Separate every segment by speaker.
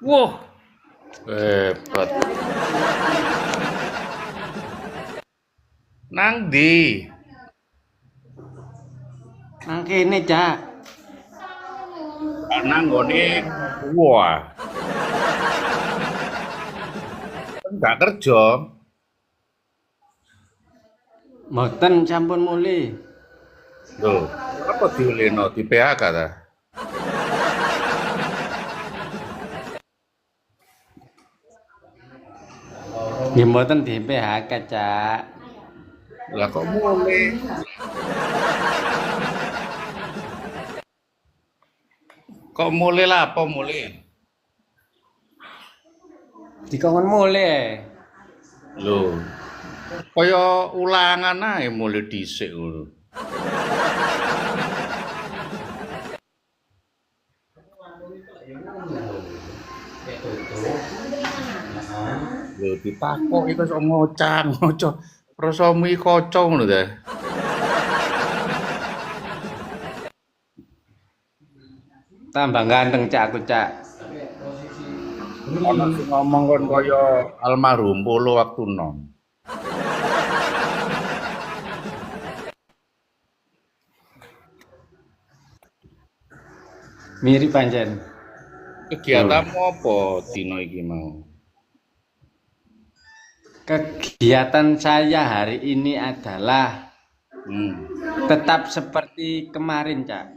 Speaker 1: Wah, hebat. Nang ndi?
Speaker 2: Nang kene, Cak.
Speaker 1: Nang nggone wah, enggak kerja.
Speaker 2: Mboten sampun muli.
Speaker 1: Lho, apa diulino di PHK ta?
Speaker 2: Nggih mboten di PHK, Cak.
Speaker 1: Lah kok mulai? Kok mulai lah apa mulai?
Speaker 2: Dikongkon muli.
Speaker 1: Lho, kaya ulangan ae mulai dhisik ngono. Lho ditakok iku sok ngocang, ngoco. Rasamu iki kaca ngono ta.
Speaker 2: Tambah ganteng, Cak, aku, Cak.
Speaker 1: Ana sing ngomong kon kaya almarhum Polo waktu nom.
Speaker 2: Mirip pancen. Lho.
Speaker 1: Kegiatanmu apa dina iki mau?
Speaker 2: Kegiatan saya hari ini adalah
Speaker 1: Hmm.
Speaker 2: tetap seperti kemarin, Cak.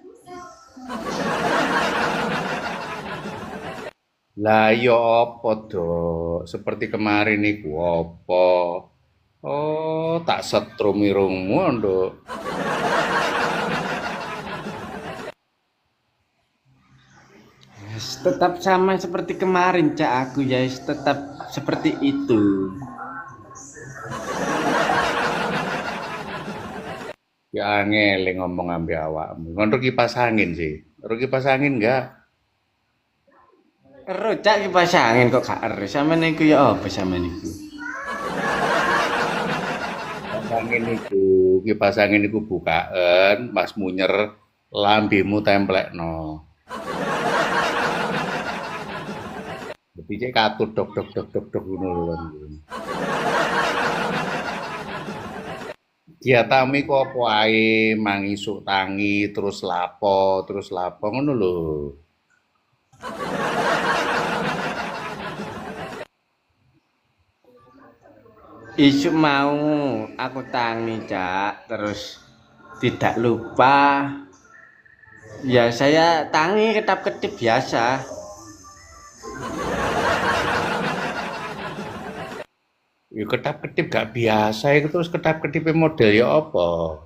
Speaker 1: Lah ya apa, Dok? Seperti kemarin iku apa? Oh, tak setrum irungmu, Nduk.
Speaker 2: Tetap sama seperti kemarin, Cak. Aku ya tetap seperti itu.
Speaker 1: Ya angel ngomong ambek awakmu. Ngono kipas angin sih. Ro kipas angin enggak?
Speaker 2: Ero, Cak, kipas angin kok gak ero. Sampeyan niku ya apa sampeyan niku?
Speaker 1: Kipas angin iku bukaan, pas munyer lambemu templekno. Dadi cek katut dok dok dok dok dok ngono lho. Diatami kok apa ae, mangisuk tangi, terus lapo ngono lho.
Speaker 2: Isuk mau aku tangi, Cak, terus tidak lupa. Ya saya tangi ketap-ketip biasa.
Speaker 1: Ya ketap-ketip gak biasa iku terus ketap-ketipe model ya apa?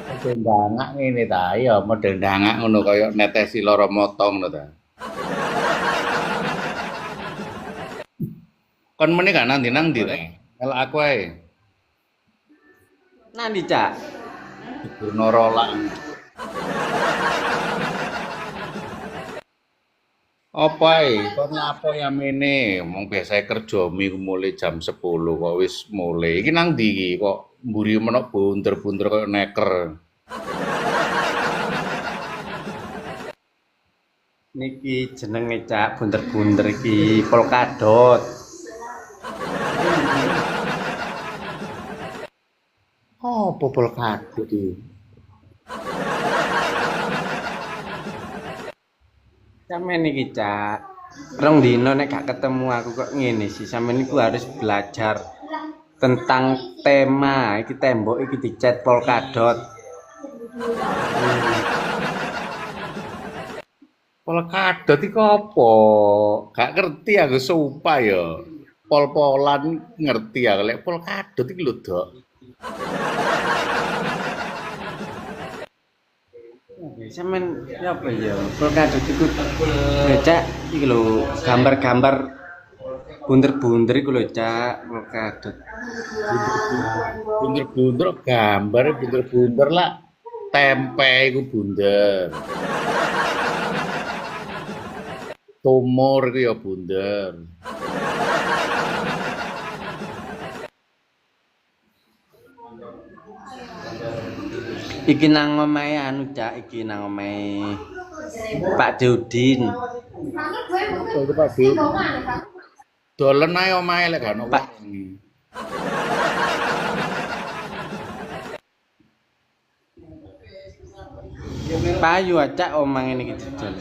Speaker 1: Model ndangak ngene ta, ya model ndangak ngono kaya netesi lara mata ngono ta. Kon meneh gak nang ndi nang ndi ta? Melok aku ae.
Speaker 2: Nanti, Cak.
Speaker 1: Digurno rolak. Apa ae? Kon apa ya mene? Wong biasae kerjamu iku mulai jam 10 kok wis mulai. Iki nang ndi iki kok mburi menok bunder-bunder kaya neker.
Speaker 2: Niki jenenge, Cak, bunder-bunder iki polkadot.
Speaker 1: Oh, popol kadut iki.
Speaker 2: Sampeyan niki, Cak. Rong dino nek gak ketemu aku kok ngene sih. Sampeyan niku harus belajar tentang tema iki tembok iki dicat polkadot.
Speaker 1: Polkadot iku apa? Gak ngerti aku sumpah ya. Pol-polan ngerti aku lek polkadot iki lho, Dok.
Speaker 2: Sampeyan ya apa ya? Polkadot iku Cak iki lho gambar-gambar bunder-bunder iku lho, Cak, polkadot.
Speaker 1: Bunder-bunder gambar bunder-bunder lah. Tempe iku bunder. Tumor iku ya bunder.
Speaker 2: Iki nang omahe anu, Cak, iki nang omahe Pak Deudin.
Speaker 1: Apa itu Pak Bil? Dolen ae omahe lek gak ono
Speaker 2: Pak.
Speaker 1: wong.
Speaker 2: Payu acak omang ngene iki didol.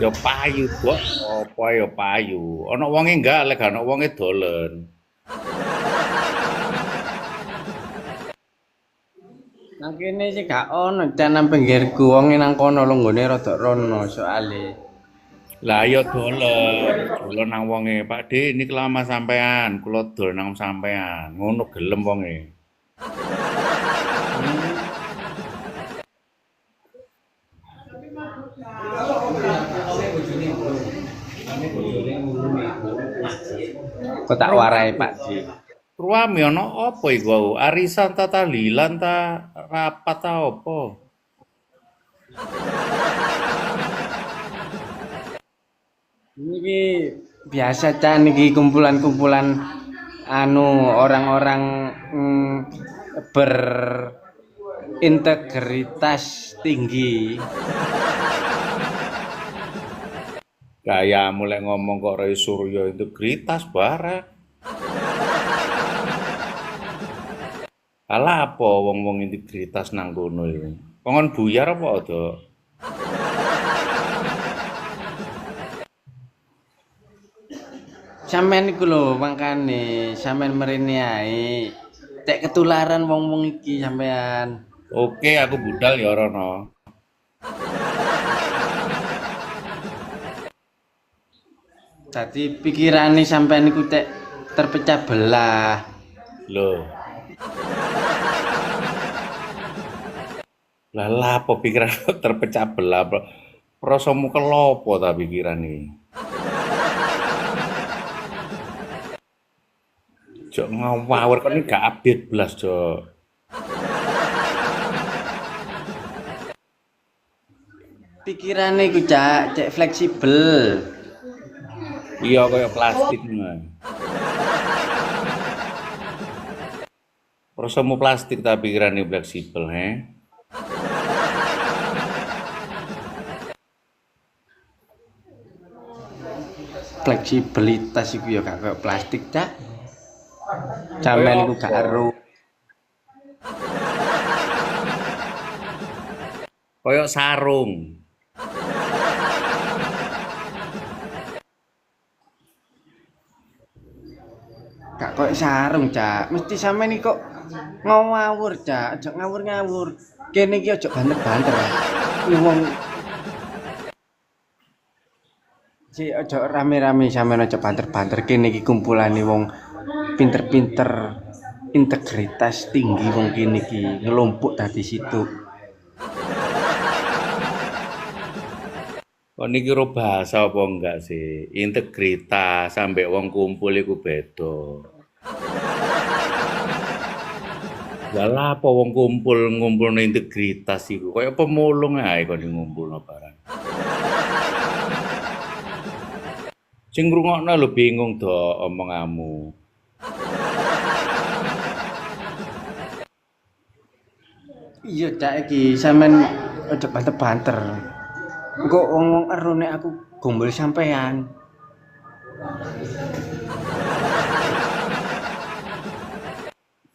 Speaker 1: Ya payu, Bok. Apa ya payu? Ana wonge enggak lek gak ono wonge dolen.
Speaker 2: Nang kene sih gak ono nang pinggirku wong nang kono lho nggone rada rono soale.
Speaker 1: Lah ya dolen nang wonge. Pak De, ini lama sampean, kula dol nang sampean. Ngono gelem wonge. Kok tak warai Pak Ji. Ruame ana apa iku? Arisan ta tahlilan ta rapat ta apa?
Speaker 2: Niki biasa Cak niki kumpulan-kumpulan anu orang-orang berintegritas tinggi.
Speaker 1: Kayak mulai ngomong kok Roy Suryo integritas barang. Alah apa wong-wong integritas nang kono iki? Kongon buyar apa ada?
Speaker 2: Sampeyan iku lho mangkane sampeyan mrene ae. Cek ketularan wong-wong iki sampeyan.
Speaker 1: Oke, aku budal ya Rono.
Speaker 2: Dadi pikirane sampeyan iku cek terpecah belah.
Speaker 1: Loh. Lah apa pikiran terpecah belah? Prasamu kelopo ta pikiran iki? Jok ngawur kan ini gak update belas, Jok.
Speaker 2: Pikirane iku cek fleksibel.
Speaker 1: Iya kaya plastik mah. Prasamu plastik ta pikirane fleksibel, he?
Speaker 2: Fleksibilitas iku ya gak kaya plastik, Cak. Sampeyan iku gak ero.
Speaker 1: Kaya sarung.
Speaker 2: Gak kaya sarung, Cak. Mesti sampeyan iki kok ngawur, Cak. Aja ngawur-ngawur. Kene iki aja banter-banter. Iki wong si aja rame-rame sampeyan aja banter-banter. Kene iki kumpulane wong pinter-pinter, integritas tinggi wong kene iki ngelompok dadi situ.
Speaker 1: Kok niki ro bahasa apa enggak sih? Integritas sampai wong kumpul iku beda. Lah apa wong kumpul ngumpulno integritas iku? Kaya pemulung ae kok ngumpulno barang. Sing ngrungokno lho bingung do omonganmu.
Speaker 2: Iya, Cak iki sampean aja banter-banter. Engko wong ero nek aku gombol sampean.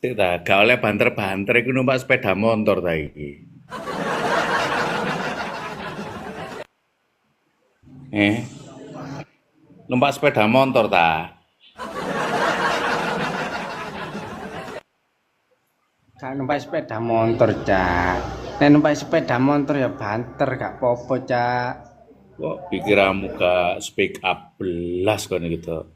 Speaker 1: Sik ta, gak oleh banter-banter iku numpak sepeda motor ta iki. Numpak sepeda motor ta?
Speaker 2: Gak numpak sepeda motor, Cak. Nek numpak sepeda motor ya banter gak apa-apa, Cak.
Speaker 1: Kok pikiranmu gak speak up belas kono gitu.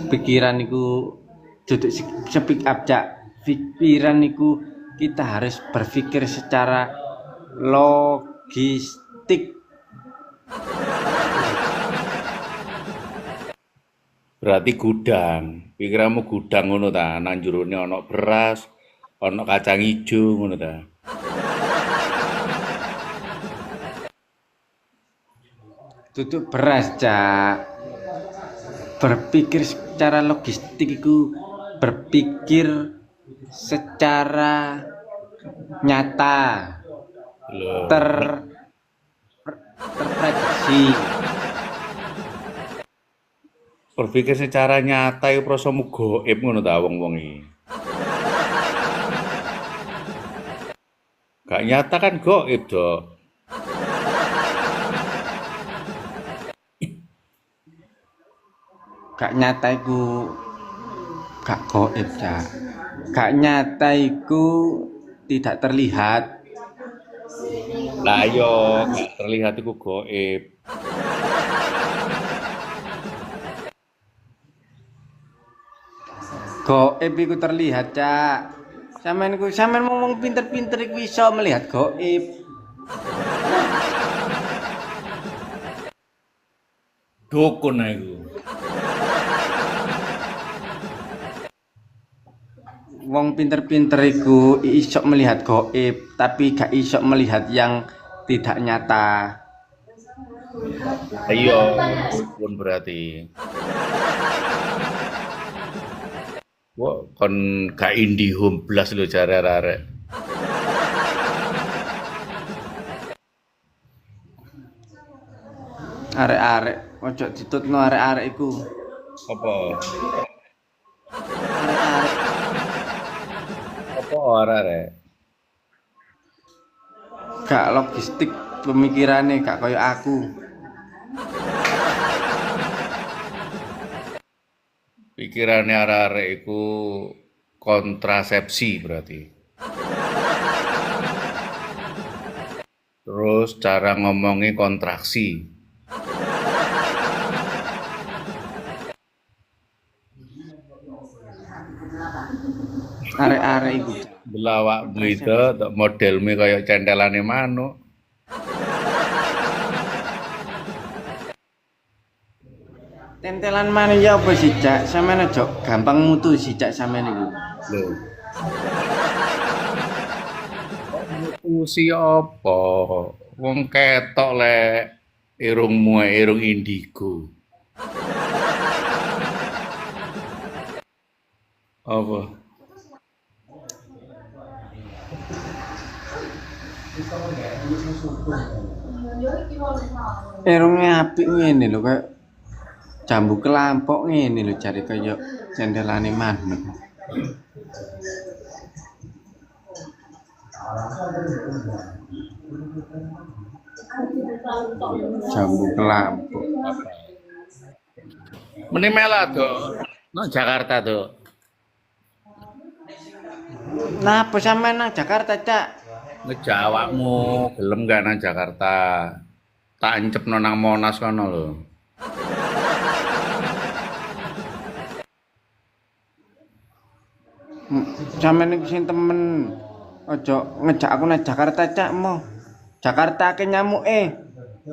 Speaker 2: Pikiran iku duduk speak up, Cak. Pikiran iku kita harus berpikir secara logistik.
Speaker 1: Berarti gudang. Pikiranmu gudang ngono ta, nang jerone ana beras, ana kacang ijo ngono ta.
Speaker 2: Duduk beras, Cak. Berpikir secara logistik iku berpikir secara nyata,
Speaker 1: Lho,
Speaker 2: terprediksi.
Speaker 1: berpikir secara nyata iku prasamu gaib ngono ta wong-wong iki. Gak nyata kan gaib, Dok.
Speaker 2: Gak nyata iku gak gaib, Cak. Gak nyata iku tidak terlihat.
Speaker 1: Lah yo gak terlihat iku gaib.
Speaker 2: Gaib iku terlihat, Cak. Sampeyan ngomong pinter-pinter iku iso melihat gaib.
Speaker 1: Dukun ae iku.
Speaker 2: Wong pinter-pinter iku iso melihat gaib, tapi gak iso melihat yang tidak nyata.
Speaker 1: Ayo, dukun berarti. Wah, kon gak indihome blas lho jare arek.
Speaker 2: Arek-arek, ojo ditutno arek-arek iku.
Speaker 1: Apa?
Speaker 2: Arek-arek
Speaker 1: Apa arek?
Speaker 2: gak logistik pemikirane gak koyo aku.
Speaker 1: Pikirane arek iku kontrasepsi berarti. Terus cara ngomongnya kontraksi.
Speaker 2: Arek-arek iku.
Speaker 1: Belawak itu modelmu kayak centelane manuk.
Speaker 2: Tentelan mana ya apa sih, Cak? Sampeyan aja gampang mutu sih, Cak, sampeyan iku.
Speaker 1: Lho. Usi apa? Wong ketok lek irungmu irung indigo. Apa?
Speaker 2: Irungnya apik ngene lho, kayak jambu kelampok ngene lho, jare kaya cendelane manuk. Jambu kelampok.
Speaker 1: Meni mela tuh. Nang Jakarta tuh.
Speaker 2: Napa sampean nang Jakarta, Cak?
Speaker 1: Ngejawabmu gelem gak nang Jakarta. Tak encepno nang Monas kono lho.
Speaker 2: Sampeyan iki sing temen. Ojo ngejak aku nang Jakarta, Cak, mo. Jakarta ke nyamuke.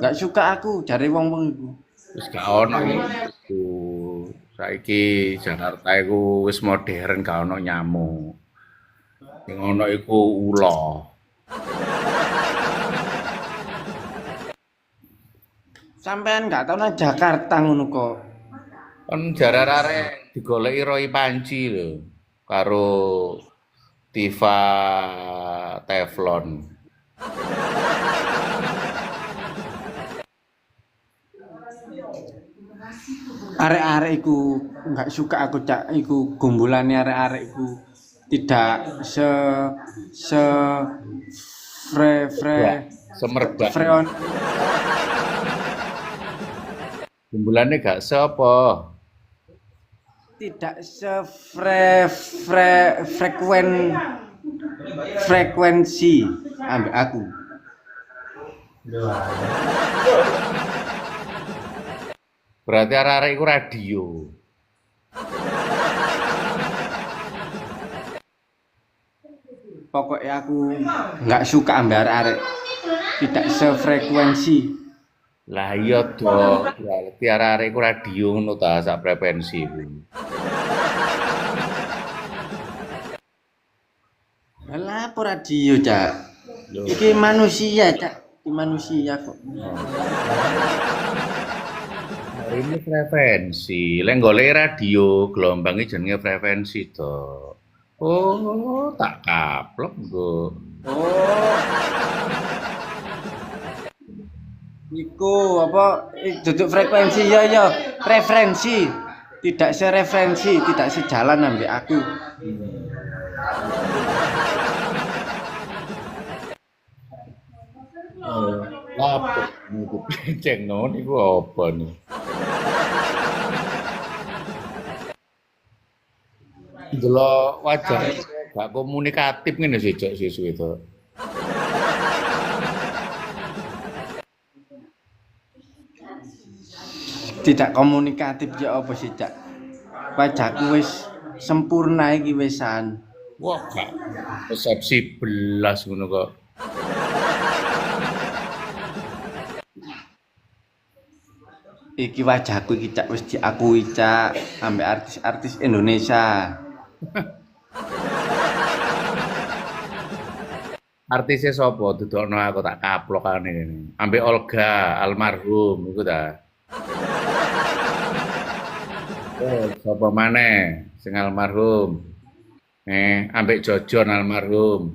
Speaker 2: Gak suka aku jare wong-wong iku.
Speaker 1: Wis gak ono iku. Saiki Jakarta iku wis modern gak ono nyamuk. Sing ono iku ula.
Speaker 2: Sampean gak tau nang Jakarta ngono kok.
Speaker 1: Kan jare arek digoleki Roy Panci lho karo Tifa Teflon.
Speaker 2: Arek-arek iku gak suka aku, Cak. Iku gumbulane arek-arek iku tidak se
Speaker 1: Semerbak.
Speaker 2: freon.
Speaker 1: Bumbulane gak sapa.
Speaker 2: Tidak frekuensi ambek aku.
Speaker 1: Berarti arek-arek iku radio.
Speaker 2: Pokoknya aku nggak suka ambek arek-arek. Tidak sefrekuensi.
Speaker 1: Lah iya dong, berarti arek-arek iku radio ngono ta sak frekuensi iku.
Speaker 2: Lah apa radio, Cak?
Speaker 1: Loh.
Speaker 2: Iki manusia, Cak. Iki manusia kok.
Speaker 1: Ini frekuensi. Lek golek radio gelombang iki jenenge frekuensi to. Oh, tak kaplok nggo.
Speaker 2: Oh, iku apa duduk frekuensi ya ya, referensi. Tidak sereferensi, tidak sejalan ambek aku.
Speaker 1: Lapuk niku penceng no niku apa nih? Delok wajah gak komunikatif ngene sih Cok siswi itu.
Speaker 2: Tidak komunikatif ya apa sih, Cak? Wajahku wis sempurna iki wisan.
Speaker 1: Wah, gak persepsi belas ngono kok.
Speaker 2: Iki wajahku iki Cak wis diakui Cak ambek artis-artis Indonesia.
Speaker 1: Artisnya sapa dudukno aku tak kaplokane ngene. Ambek Olga almarhum iku ta. Oh, sapa maneh sing almarhum? Ambek Jojon almarhum.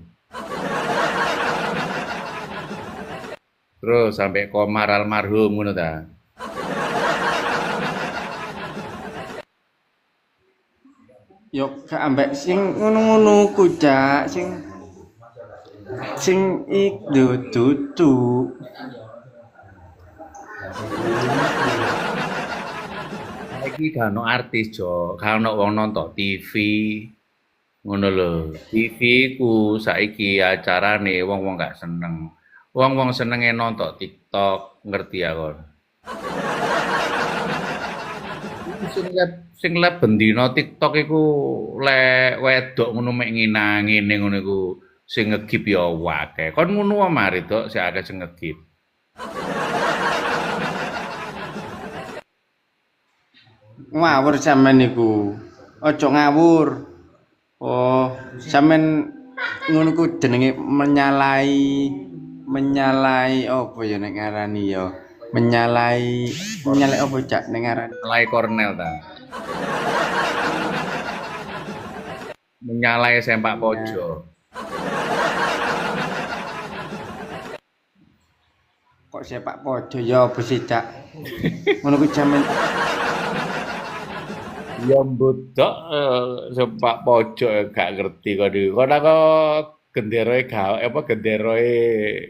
Speaker 1: Terus sampai Komar almarhum ngono ta.
Speaker 2: Yo gak ambek sing ngono-ngono ku Cak, sing dudu.
Speaker 1: Saiki gak ono artis, Jok. Gak ono wong nonton TV. Ngono lho. TV ku saiki acarane wong-wong gak seneng. Wong-wong senenge nonton TikTok, ngerti ya kon. Sing leb bendina TikTok iku lek wedok ngono mek ngene ngono iku sing ngegip ya akeh. Kon ngono wae mari tok sing akeh sing ngegip.
Speaker 2: Ngawur sampean niku. Ojo ngawur. Oh, sampean ngono ku jenenge menyalai apa ya nek ngarani ya. Menyalai apa Cak nek ngarani?
Speaker 1: Menyalai Kornel ta. Menyalai sempak pojok.
Speaker 2: Kok sepak pojok ya apa sih Cak? Ngono ku sampean
Speaker 1: Ya mbudok sempak pojok gak ngerti kok niku. Kon aku genderae genderae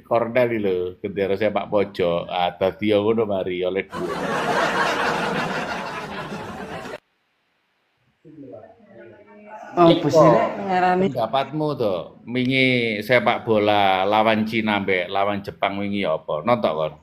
Speaker 1: Kornel iki lho, gendera sepak pojok. Ah dadi ya ngono mari oleh dhuwit.
Speaker 2: apa sih nek ngarani?
Speaker 1: Pendapatmu tuh, wingi sepak bola lawan Cina mbek lawan Jepang wingi apa? Nonton kon?